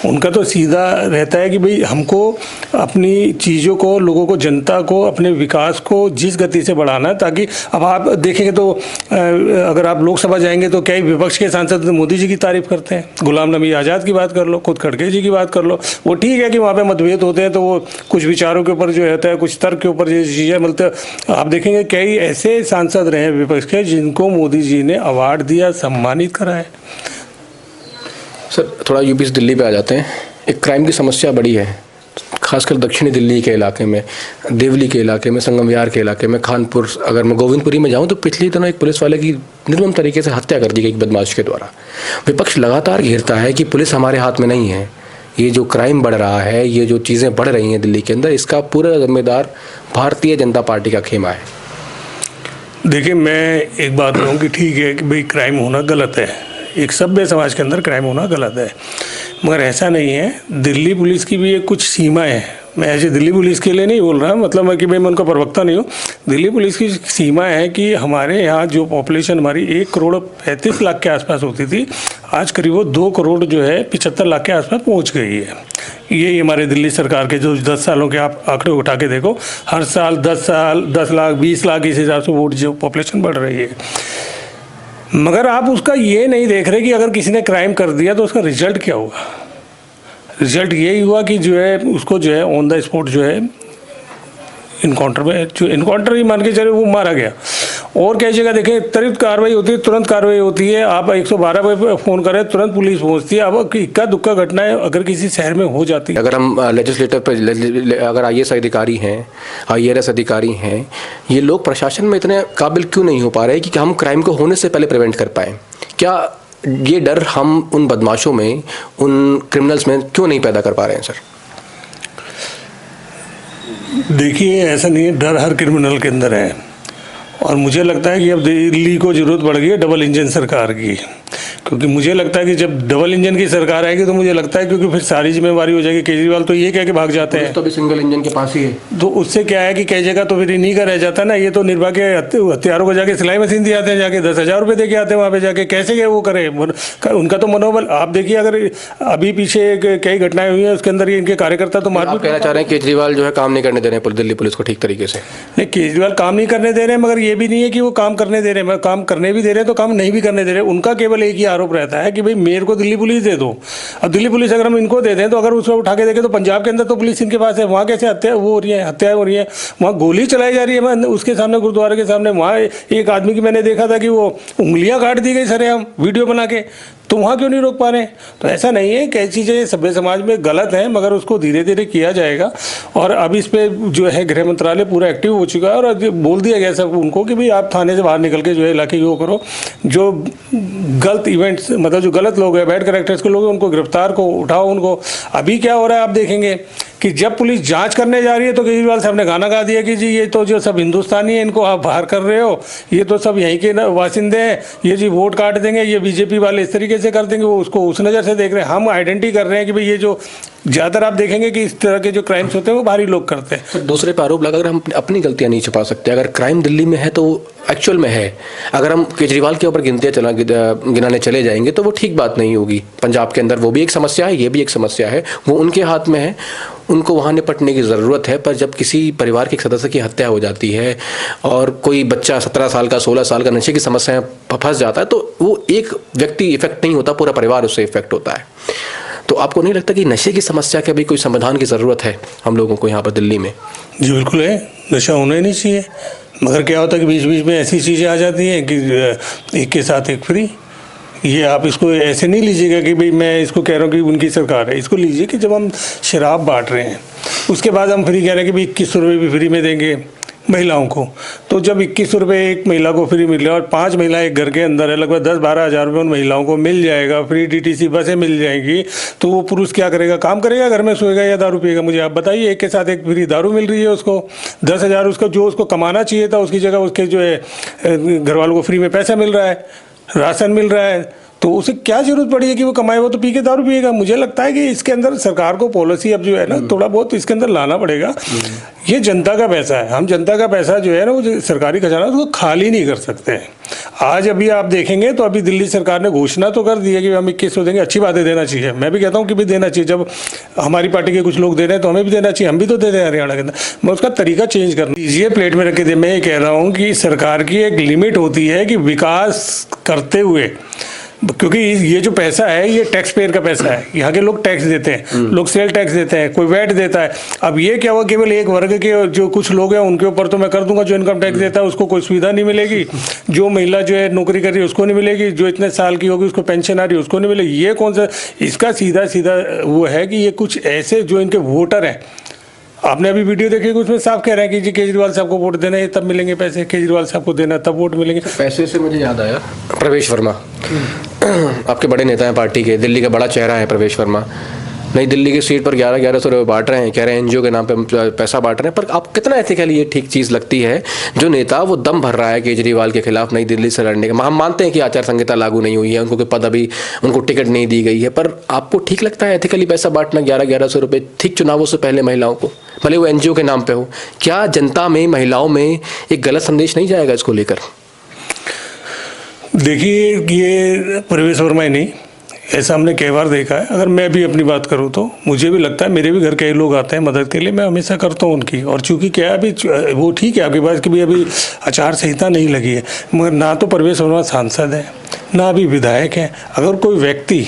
उनका तो सीधा रहता है कि भाई हमको अपनी चीज़ों को, लोगों को, जनता को, अपने विकास को जिस गति से बढ़ाना है, ताकि अब आप देखेंगे तो अगर आप लोकसभा जाएंगे तो क्या विपक्ष के सांसद मोदी जी की तारीफ करते हैं? गुलाम नबी आज़ाद की बात कर लो, खुद खड़गे जी की बात कर लो। वो ठीक है कि वहाँ पर मतभेद होते हैं तो वो कुछ विचारों के ऊपर जो होता है, कुछ तर्क के ऊपर जो चीज़ें मिलते हैं। आप देखेंगे कई ऐसे सांसद रहे विपक्ष के जिनको मोदी जी ने अवार्ड दिया, सम्मानित करा है। सर, थोड़ा यूपी से दिल्ली पे आ जाते हैं। एक क्राइम की समस्या बड़ी है, खासकर दक्षिणी दिल्ली के इलाके में, देवली के इलाके में, संगम विहार के इलाके में, खानपुर। अगर मैं गोविंदपुरी में जाऊं तो पिछले दिनों एक पुलिस वाले की निर्मम तरीके से हत्या कर दी गई बदमाश के द्वारा। विपक्ष लगातार घेरता है कि पुलिस हमारे हाथ में नहीं है, ये जो क्राइम बढ़ रहा है, ये जो चीज़ें बढ़ रही हैं दिल्ली के अंदर, इसका पूरा जिम्मेदार भारतीय जनता पार्टी का खेमा है। देखिए, मैं एक बात कहूँ कि ठीक है कि भाई क्राइम होना गलत है, एक सभ्य समाज के अंदर क्राइम होना गलत है, मगर ऐसा नहीं है। दिल्ली पुलिस की भी एक कुछ सीमाएं हैं। मैं ऐसे दिल्ली पुलिस के लिए नहीं बोल रहा, मतलब है कि भाई मैं उनका प्रवक्ता नहीं हूँ। दिल्ली पुलिस की सीमा है कि हमारे यहाँ जो पॉपुलेशन हमारी 1,35,00,000 के आसपास होती थी, आज करीब वो 2 करोड़ जो है 75 लाख के आसपास पहुँच गई है। ये हमारे दिल्ली सरकार के जो 10 सालों के आप आंकड़े उठा के देखो, हर साल 10 लाख 20 लाख इस हिसाब से वोट जो पॉपुलेशन बढ़ रही है। मगर आप उसका ये नहीं देख रहे कि अगर किसी ने क्राइम कर दिया तो उसका रिजल्ट क्या होगा। रिजल्ट यही हुआ कि जो है उसको जो है ऑन द स्पॉट जो है इनकाउंटर में, जो इनकाउंटर ही मान के चले, वो मारा गया। और कई जगह देखें त्वरित कार्रवाई होती है, तुरंत कार्रवाई होती है। आप 112 पे फ़ोन करें, तुरंत पुलिस पहुंचती है। अब इक्का दुक्का घटनाएं अगर किसी शहर में हो जाती है, अगर हम लेजिस्लेटर पर अगर आईएएस अधिकारी हैं, आईआरएस अधिकारी हैं, ये लोग प्रशासन में इतने काबिल क्यों नहीं हो पा रहे कि हम क्राइम को होने से पहले प्रिवेंट कर पाएँ? क्या ये डर हम उन बदमाशों में, उन क्रिमिनल्स में क्यों नहीं पैदा कर पा रहे हैं सर? देखिए, ऐसा नहीं है, डर हर क्रिमिनल के अंदर है। और मुझे लगता है कि अब दिल्ली को ज़रूरत पड़ गई है डबल इंजन सरकार की, क्योंकि मुझे लगता है कि जब डबल इंजन की सरकार आएगी तो मुझे लगता है क्योंकि फिर सारी जिम्मेवारी हो जाएगी। केजरीवाल तो ये कह के भाग जाते हैं, तो अभी सिंगल इंजन के पास ही है, तो उससे क्या है कि कई जगह तो फिर इन्हीं का रह जाता है ना। ये तो निर्भया के हथियारों को जाके सिलाई मशीन दिए आते हैं, जाके 10,000 रुपये दे के आते हैं वहाँ पे जाके। कैसे क्या वो करे, उनका तो मनोबल आप देखिए। अगर अभी पीछे कई घटनाएं हुई हैं उसके अंदर ये इनके कार्यकर्ता तो मार, आप कहना चाह रहे हैं केजरीवाल जो है काम नहीं करने दे रहे हैं दिल्ली पुलिस को ठीक तरीके से? नहीं, केजरीवाल काम नहीं करने दे रहे हैं, मगर ये भी नहीं है कि वो काम करने दे रहे हैं। काम करने भी दे रहे हैं तो काम नहीं भी करने दे रहे हैं। उनका केवल एक ही आरोप रहता है कि भाई मेरे को दिल्ली पुलिस दे दो। अब दिल्ली पुलिस अगर हम इनको दे दें तो अगर उसको उठा के देखें तो पंजाब के अंदर तो पुलिस इनके पास है, वहाँ कैसे हत्या वो हो रही है, हत्याएं हो रही है, वहाँ गोली चलाई जा रही है। मैं उसके सामने, गुरुद्वारे के सामने, वहाँ एक आदमी की मैंने देखा था कि वो उंगलियाँ काट दी गई सरेआम वीडियो बना के। तो वहाँ क्यों नहीं रोक पा रहे? तो ऐसा नहीं है, कई चीज़ें सभ्य समाज में गलत हैं, मगर उसको धीरे धीरे किया जाएगा। और अब इस पे जो है गृह मंत्रालय पूरा एक्टिव हो चुका है और बोल दिया गया सब उनको कि भाई आप थाने से बाहर निकल के जो है इलाके वो करो, जो गलत इवेंट्स, मतलब जो गलत लोग हैं, बैड कैरेक्टर्स के लोग हैं, उनको गिरफ्तार को उठाओ उनको। अभी क्या हो रहा है आप देखेंगे कि जब पुलिस जांच करने जा रही है तो केजरीवाल साहब ने गाना गा दिया कि जी ये तो जो सब हिंदुस्तानी है इनको आप बाहर कर रहे हो, ये तो सब यहीं के वासिंदे हैं, ये जी वोट काट देंगे, ये बीजेपी वाले इस तरीके से कर देंगे। वो उसको उस नज़र से देख रहे हैं। हम आइडेंटिटी कर रहे हैं कि भाई ये जो ज़्यादातर आप देखेंगे कि इस तरह के जो क्राइम्स होते हैं वो बाहरी लोग करते हैं। तो दूसरे पर आरोप लगा, अगर हम अपनी गलतियां नहीं छुपा सकते, अगर क्राइम दिल्ली में है तो एक्चुअल में है, अगर हम केजरीवाल के ऊपर गिनाने चले जाएंगे तो वो ठीक बात नहीं होगी। पंजाब के अंदर वो भी एक समस्या है, ये भी एक समस्या है, वो उनके हाथ में है, उनको वहाँ निपटने की ज़रूरत है। पर जब किसी परिवार के एक सदस्य की हत्या हो जाती है और कोई बच्चा 17 साल का 16 साल का नशे की समस्या में फंस जाता है तो वो एक व्यक्ति इफेक्ट नहीं होता, पूरा परिवार उससे इफेक्ट होता है। तो आपको नहीं लगता कि नशे की समस्या के भी कोई समाधान की ज़रूरत है हम लोगों को यहाँ पर दिल्ली में? जी बिल्कुल है, नशा होना ही नहीं चाहिए, मगर क्या होता है कि बीच बीच में ऐसी चीज़ें आ जाती हैं कि एक के साथ एक फ्री। ये आप इसको ऐसे नहीं लीजिएगा कि भाई मैं इसको कह रहा हूँ कि उनकी सरकार है। इसको लीजिए कि जब हम शराब बांट रहे हैं उसके बाद हम फ्री कह रहे हैं कि भाई 2100 रुपये भी फ्री में देंगे महिलाओं को। तो जब 2100 रुपये एक महिला को फ्री मिल रहा है और 5 महिला एक घर के अंदर है, लगभग 10-12 हज़ार रुपये उन महिलाओं को मिल जाएगा, फ्री डीटीसी बसें मिल जाएंगी, तो वो पुरुष क्या करेगा? काम करेगा, घर में सोएगा या दारू पिएगा? मुझे आप बताइए। एक के साथ एक फ्री दारू मिल रही है उसको, 10,000 उसका जो उसको कमाना चाहिए था उसकी जगह उसके जो है घर वालों को फ्री में पैसा मिल रहा है, राशन मिल रहा है। तो उसे क्या जरूरत पड़ी है कि वो कमाए? वो तो पी के दारू पिएगा। मुझे लगता है कि इसके अंदर सरकार को पॉलिसी अब जो है ना थोड़ा बहुत इसके अंदर लाना पड़ेगा। ये जनता का पैसा है, हम जनता का पैसा जो है ना वो सरकारी खजाना उसको खाली नहीं कर सकते हैं। आज अभी आप देखेंगे तो अभी दिल्ली सरकार ने घोषणा तो कर दी है कि हम 2100 देंगे। अच्छी बात है, देना चाहिए, मैं भी कहता हूँ कि भी देना चाहिए। जब हमारी पार्टी के कुछ लोग दे रहे हैं तो हमें भी देना चाहिए, हम भी तो दे रहे हैं हरियाणा के अंदर। मैं उसका तरीका चेंज कर दीजिए, प्लेट में रख के दे। मैं ये कह रहा हूँ कि सरकार की एक लिमिट होती है कि विकास करते हुए, क्योंकि ये जो पैसा है ये टैक्स पेयर का पैसा है, यहाँ के लोग टैक्स देते हैं, लोग सेल टैक्स देते हैं, कोई वैट देता है। अब ये क्या हुआ, केवल एक वर्ग के जो कुछ लोग हैं उनके ऊपर तो मैं कर दूंगा, जो इनकम टैक्स देता है उसको कोई सुविधा नहीं मिलेगी, जो महिला जो है नौकरी कर रही है उसको नहीं मिलेगी, जो इतने साल की होगी उसको पेंशन आ रही है उसको नहीं मिलेगी। ये कौन सा? इसका सीधा सीधा वो है कि ये कुछ ऐसे जो इनके वोटर हैं, आपने अभी वीडियो देखी कि उसमें साफ कह रहे हैं कि जी केजरीवाल साहब को वोट देना है तब मिलेंगे पैसे, केजरीवाल साहब को देना तब वोट मिलेंगे। पैसे से मुझे याद आया, प्रवेश वर्मा आपके बड़े नेता हैं पार्टी के, दिल्ली का बड़ा चेहरा है प्रवेश वर्मा। नई दिल्ली की सीट पर 1100 रुपये बांट रहे हैं, कह रहे हैं एनजीओ के नाम पे पैसा बांट रहे हैं, पर आप कितना एथिकली ये ठीक चीज़ लगती है? जो नेता वो दम भर रहा है केजरीवाल के खिलाफ नई दिल्ली से लड़ने का, हम मानते हैं कि आचार संहिता लागू नहीं हुई है, उनको कोई पद अभी उनको टिकट नहीं दी गई है, पर आपको ठीक लगता है एथिकली पैसा बांटना 1100 रुपये ठीक चुनावों से पहले महिलाओं को, भले वो एनजीओ के नाम पे हो? क्या जनता में, महिलाओं में एक गलत संदेश नहीं जाएगा इसको लेकर? देखिए, ये प्रवेश वर्मा ही नहीं, ऐसा हमने कई बार देखा है। अगर मैं भी अपनी बात करूं तो मुझे भी लगता है, मेरे भी घर कई लोग आते हैं मदद के लिए, मैं हमेशा करता हूं उनकी। और चूंकि क्या है, अभी वो ठीक है आपकी बात कि भी अभी आचार संहिता नहीं लगी है, मगर ना तो प्रवेश वर्मा सांसद है, ना अभी विधायक है। अगर कोई व्यक्ति,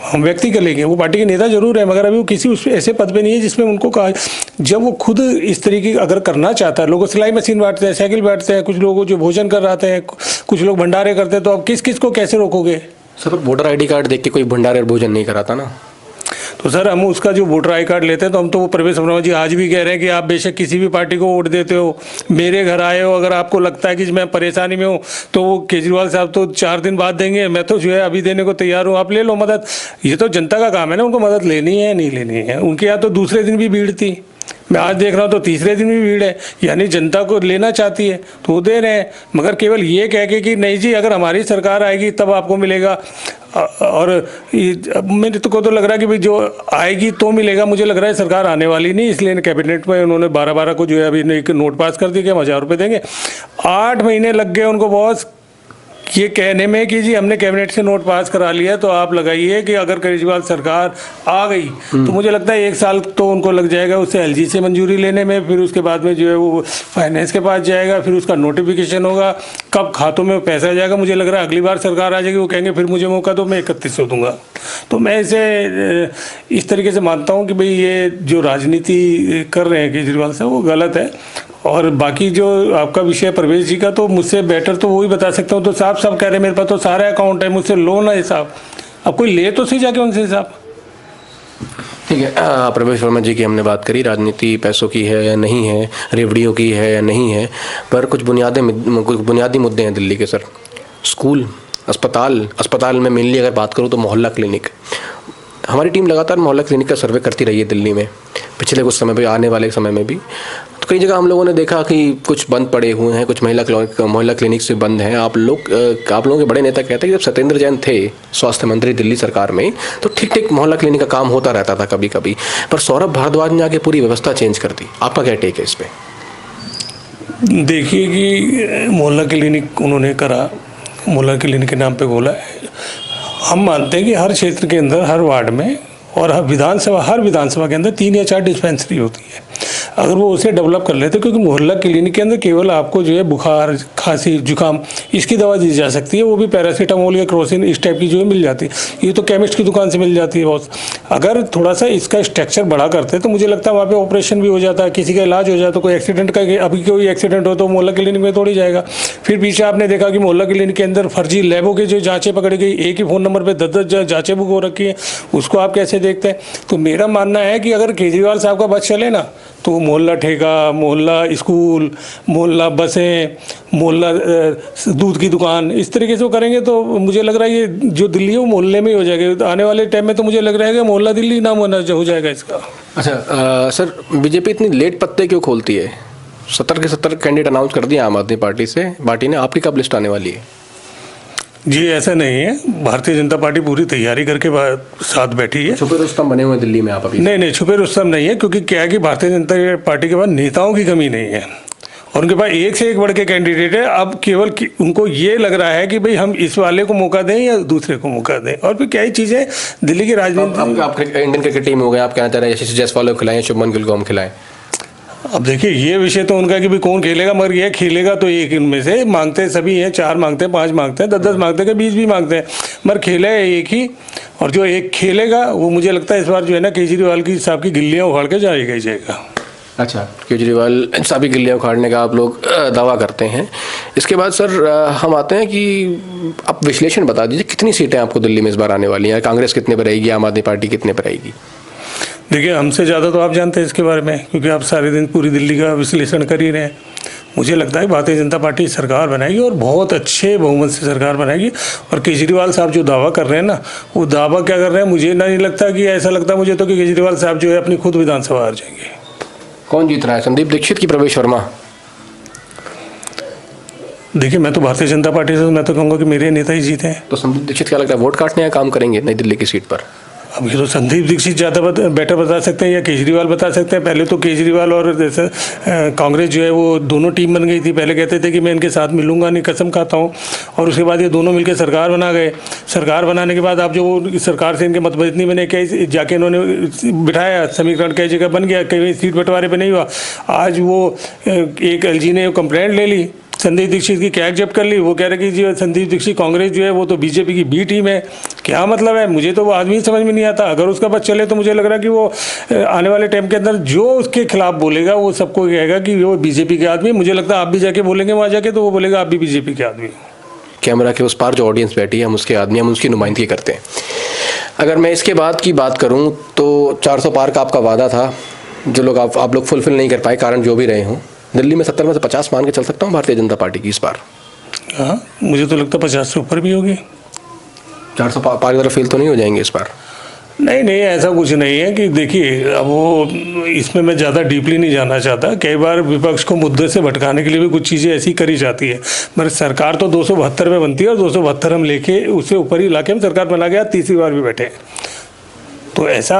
हम व्यक्ति के लेंगे, वो पार्टी के नेता जरूर है, मगर अभी वो किसी उस ऐसे पद पे नहीं है जिसमें उनको कहा, जब वो खुद इस तरीके अगर करना चाहता है, लोगों सिलाई मशीन बांटते हैं, साइकिल बांटते हैं, कुछ लोगों जो भोजन कर रहे हैं, कुछ लोग भंडारे करते हैं, तो अब किस किस को कैसे रोकोगे? सर वोटर आईडी कार्ड देख के कोई भंडारे और भोजन नहीं कराता ना। तो सर हम उसका जो वोटर आई कार्ड लेते हैं, तो हम तो वो प्रवेश वर्मा जी आज भी कह रहे हैं कि आप बेशक किसी भी पार्टी को वोट देते हो, मेरे घर आए हो, अगर आपको लगता है कि मैं परेशानी में हूँ तो वो केजरीवाल साहब तो 4 दिन बाद देंगे, मैं तो जो है अभी देने को तैयार हूँ, आप ले लो मदद। ये तो जनता का काम है ना, उनको मदद लेनी है नहीं लेनी है। उनके यहाँ तो दूसरे दिन भी भीड़ थी, मैं आज देख रहा हूँ तो तीसरे दिन भी भीड़ है, यानी जनता को लेना चाहती है तो वो दे रहे हैं। मगर केवल ये कह के कि नहीं जी अगर हमारी सरकार आएगी तब आपको मिलेगा, और मेरे को तो लग रहा है कि भाई जो आएगी तो मिलेगा। मुझे लग रहा है सरकार आने वाली नहीं, इसलिए कैबिनेट में उन्होंने 12-12 को जो है अभी एक नोट पास कर दिया कि हम 1000 रुपये देंगे। 8 महीने लग गए उनको बॉस ये कहने में कि जी हमने कैबिनेट से नोट पास करा लिया, तो आप लगाइए कि अगर केजरीवाल सरकार आ गई तो मुझे लगता है 1 साल तो उनको लग जाएगा उससे एलजी से मंजूरी लेने में, फिर उसके बाद में जो है वो फाइनेंस के पास जाएगा, फिर उसका नोटिफिकेशन होगा, कब खातों में पैसा जाएगा। मुझे लग रहा है अगली बार सरकार आ जाएगी, वो कहेंगे फिर मुझे मौका दो, मैं 3100 दूंगा। तो मैं इसे इस तरीके से मानता हूँ कि भाई ये जो राजनीति कर रहे हैं केजरीवाल साहब वो गलत है। और बाकी जो आपका विषय प्रवेश जी का, तो मुझसे बेटर तो वही बता सकता हूँ। तो साफ साफ कह रहे हैं मेरे पास तो सारा अकाउंट है, मुझसे लो ना हिसाब, अब कोई ले तो सही जाके उनसे हिसाब। ठीक है, प्रवेश वर्मा जी की हमने बात करी, राजनीति पैसों की है या नहीं है, रेवड़ियों की है या नहीं है, पर कुछ बुनियादी मुद्दे हैं दिल्ली के सर। स्कूल, अस्पताल में मेनली अगर बात करूँ तो मोहल्ला क्लिनिक, हमारी टीम लगातार मोहल्ला क्लिनिक का सर्वे करती रही है दिल्ली में पिछले कुछ समय पे, आने वाले समय में भी। तो कई जगह हम लोगों ने देखा कि कुछ बंद पड़े हुए हैं, कुछ मोहल्ला क्लिनिक से बंद हैं। आप लोगों के बड़े नेता कहते हैं कि जब सत्येंद्र जैन थे स्वास्थ्य मंत्री दिल्ली सरकार में, तो ठीक ठीक मोहल्ला क्लिनिक का काम होता रहता था कभी कभी, पर सौरभ भारद्वाज ने आके पूरी व्यवस्था चेंज कर दी। आपका क्या टेक है इस पर? देखिए कि मोहल्ला क्लिनिक उन्होंने करा, मोहल्ला क्लिनिक के नाम पे बोला है। हम मानते हैं कि हर क्षेत्र के अंदर, हर वार्ड में और हर विधानसभा के अंदर 3 या 4 डिस्पेंसरी होती है। अगर वो उसे डेवलप कर लेते, क्योंकि मोहल्ला क्लिनिक के अंदर केवल आपको जो है बुखार, खांसी, जुकाम इसकी दवा दी जा सकती है, वो भी पैरासीटामोल या क्रोसिन इस टाइप की जो है मिल जाती है। ये तो केमिस्ट की दुकान से मिल जाती है बहुत। अगर थोड़ा सा इसका स्ट्रक्चर बड़ा करते तो मुझे लगता है वहाँ पे ऑपरेशन भी हो जाता है, किसी का इलाज हो जाता, कोई एक्सीडेंट का, अभी कोई एक्सीडेंट हो तो मोहल्ला क्लिनिक में थोड़ी जाएगा। फिर पीछे आपने देखा कि मोहल्ला क्लिनिक के अंदर फर्जी लैबों की जो जाँचें पकड़ी गई, एक ही फ़ोन नंबर पर 10-10 जाँचें बुक हो रखी हैं, उसको आप कैसे देखते हैं? तो मेरा मानना है कि अगर केजरीवाल साहब का बस चले ना, तो मोहल्ला ठेका, मोहल्ला स्कूल, मोहल्ला बसें, मोहल्ला दूध की दुकान, इस तरीके से वो करेंगे तो मुझे लग रहा है ये जो दिल्ली है वो मोहल्ले में ही हो जाएगा। तो आने वाले टाइम में तो मुझे लग रहा है कि मोहल्ला दिल्ली नाम होना हो जाएगा इसका। अच्छा सर, बीजेपी इतनी लेट पत्ते क्यों खोलती है? 70 के 70 कैंडिडेट अनाउंस कर दिए आम आदमी पार्टी ने, आपकी कब लिस्ट आने वाली है? जी ऐसा नहीं है, भारतीय जनता पार्टी पूरी तैयारी करके साथ बैठी है। छुपे रुस्तम बने हुए दिल्ली में आप अभी? नहीं, छुपे रुस्तम नहीं है, क्योंकि क्या है कि भारतीय जनता पार्टी के पास नेताओं की कमी नहीं है और उनके पास एक से एक बढ़ के कैंडिडेट है। अब केवल उनको ये लग रहा है कि भाई हम इस वाले को मौका दें या दूसरे को मौका दें। और फिर क्या ही चीज़ें दिल्ली की राजनीति। आप इंडियन क्रिकेट टीम हो गए, आप कहना चाह रहे हैं यशस्वी जायसवाल को खिलाएं, शुभमन गिल को हम खिलाएं? अब देखिए ये विषय तो उनका कि भी कौन खेलेगा, मगर ये खेलेगा तो एक इनमें से मांगते सभी हैं, 4 मांगते हैं, 5 मांगते हैं, 10-10 मांगते हैं, 20 भी मांगते हैं, मगर खेले एक ही। और जो एक खेलेगा वो मुझे लगता है इस बार जो है ना केजरीवाल की साहब की गिल्लियाँ उखाड़ के जाएगा। अच्छा, केजरीवाल साहब की गिल्लियाँ उखाड़ने का आप लोग दावा करते हैं। इसके बाद सर हम आते हैं कि आप विश्लेषण बता दीजिए, कितनी सीटें आपको दिल्ली में इस बार आने वाली हैं? कांग्रेस कितने पर रहेगी, आम आदमी पार्टी कितने पर रहेगी? देखिए हमसे ज़्यादा तो आप जानते हैं इसके बारे में, क्योंकि आप सारे दिन पूरी दिल्ली का विश्लेषण कर ही रहे हैं। मुझे लगता है भारतीय जनता पार्टी सरकार बनाएगी और बहुत अच्छे बहुमत से सरकार बनाएगी। और केजरीवाल साहब जो दावा कर रहे हैं ना, वो दावा क्या कर रहे हैं, मुझे नहीं लगता कि ऐसा लगता मुझे तो कि केजरीवाल साहब जो है अपनी खुद विधानसभा हार जाएंगे। कौन जीत रहा है, संदीप दीक्षित की प्रवेश वर्मा? देखिए, मैं तो भारतीय जनता पार्टी से मैं तो कहूँगा कि मेरे नेता ही जीते हैं। तो संदीप दीक्षित क्या लगता है, वोट काटने का काम करेंगे नई दिल्ली की सीट पर? अब ये तो संदीप दीक्षित ज़्यादा बेटर बता सकते हैं या केजरीवाल बता सकते हैं। पहले तो केजरीवाल और जैसे कांग्रेस जो है वो दोनों टीम बन गई थी। पहले कहते थे कि मैं इनके साथ मिलूंगा नहीं, कसम खाता हूँ, और उसके बाद ये दोनों मिलकर सरकार बना गए। सरकार बनाने के बाद आप जो सरकार से इनके मतभेद नहीं बने, कहीं जाके इन्होंने बिठाया, समीकरण कई जगह बन गया, कहीं सीट बंटवारे पर नहीं हुआ। आज वो एक एलजी ने कंप्लेंट ले ली, संदीप दीक्षित की क्या एक्सेप्ट कर ली। वो कह रहे कि जो संदीप दीक्षित कांग्रेस जो है वो तो बीजेपी की बी टीम है। क्या मतलब है, मुझे तो वो आदमी समझ में नहीं आता। अगर उसका बस चले तो मुझे लग रहा है कि वो आने वाले टाइम के अंदर जो उसके खिलाफ बोलेगा वो सबको कहेगा कि वो बीजेपी के आदमी। मुझे लगता है आप भी जाके बोलेंगे वहाँ जाके तो वो बोलेगा आप भी बीजेपी के आदमी। कैमरा के उस पार जो ऑडियंस बैठी है, हम उसके आदमी, हम उसकी नुमाइंदगी करते हैं। अगर मैं इसके बाद की बात करूँ तो 400 पार का आपका वादा था, जो लोग आप लोग फुलफिल नहीं कर पाए, कारण जो भी रहे हों। दिल्ली में 70 में से 50 मान के चल सकता हूँ भारतीय जनता पार्टी की इस बार? हाँ, मुझे तो लगता है 50 से ऊपर भी होगी। 400 पार की तरफ फेल तो नहीं हो जाएंगे इस बार? नहीं, ऐसा कुछ नहीं है कि देखिए, अब वो इसमें मैं ज़्यादा डीपली नहीं जाना चाहता। कई बार विपक्ष को मुद्दे से भटकाने के लिए भी कुछ चीज़ें ऐसी करी जाती है। मगर सरकार तो 272 में बनती है और 272 हम लेके उससे ऊपर ही लाके हम सरकार बना गया, तीसरी बार भी बैठे। तो ऐसा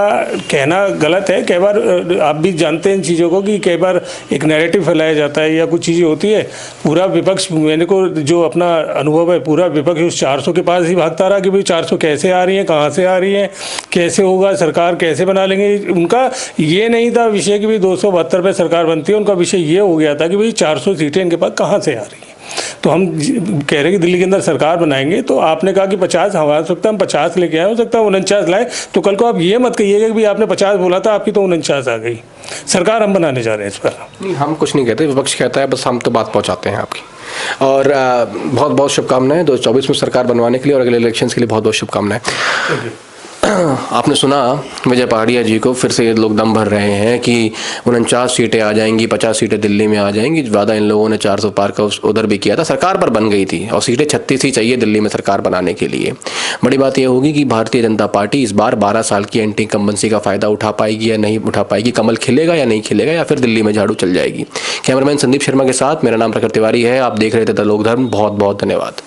कहना गलत है। कई बार आप भी जानते हैं इन चीज़ों को कि कई बार एक नैरेटिव फैलाया जाता है या कुछ चीज़ें होती है। पूरा विपक्ष, मैंने को जो अपना अनुभव है, पूरा विपक्ष उस 400 के पास ही भागता रहा कि भाई 400 कैसे आ रही है, कहाँ से आ रही है, कैसे होगा, सरकार कैसे बना लेंगे। उनका ये नहीं था विषय कि भाई 272 पे सरकार बनती है। उनका विषय ये हो गया था कि भाई 400 सीटें इनके पास कहाँ से आ रही हैं। तो हम कह रहे हैं कि दिल्ली के अंदर सरकार बनाएंगे। तो आपने कहा कि 50 हम आ सकता है, हम 50 लेके आए, हो सकता है 49 लाए। तो कल को आप ये मत कहिएगा कि भाई आपने 50 बोला था, आपकी तो 49 आ गई। सरकार हम बनाने जा रहे हैं इस पर। नहीं, हम कुछ नहीं कहते, विपक्ष कहता है, बस हम तो बात पहुंचाते हैं आपकी। और बहुत बहुत शुभकामनाएं 2024 में सरकार बनवाने के लिए और अगले इलेक्शंस के लिए बहुत बहुत शुभकामनाएं। आपने सुना विजय पहाड़िया जी को, फिर से ये लोग दम भर रहे हैं कि 49 सीटें आ जाएंगी, 50 सीटें दिल्ली में आ जाएंगी। वादा इन लोगों ने 400 पार का उधर भी किया था, सरकार पर बन गई थी और सीटें 36 ही चाहिए दिल्ली में सरकार बनाने के लिए। बड़ी बात यह होगी कि भारतीय जनता पार्टी इस बार 12 साल की एंटी इनकम्बेंसी का फ़ायदा उठा पाएगी या नहीं उठा पाएगी, कमल खिलेगा या नहीं खिलेगा, या फिर दिल्ली में झाड़ू चल जाएगी। कैमरामैन संदीप शर्मा के साथ मेरा नाम प्रखर तिवारी है, आप देख रहे थे द लोक धर्म। बहुत बहुत धन्यवाद।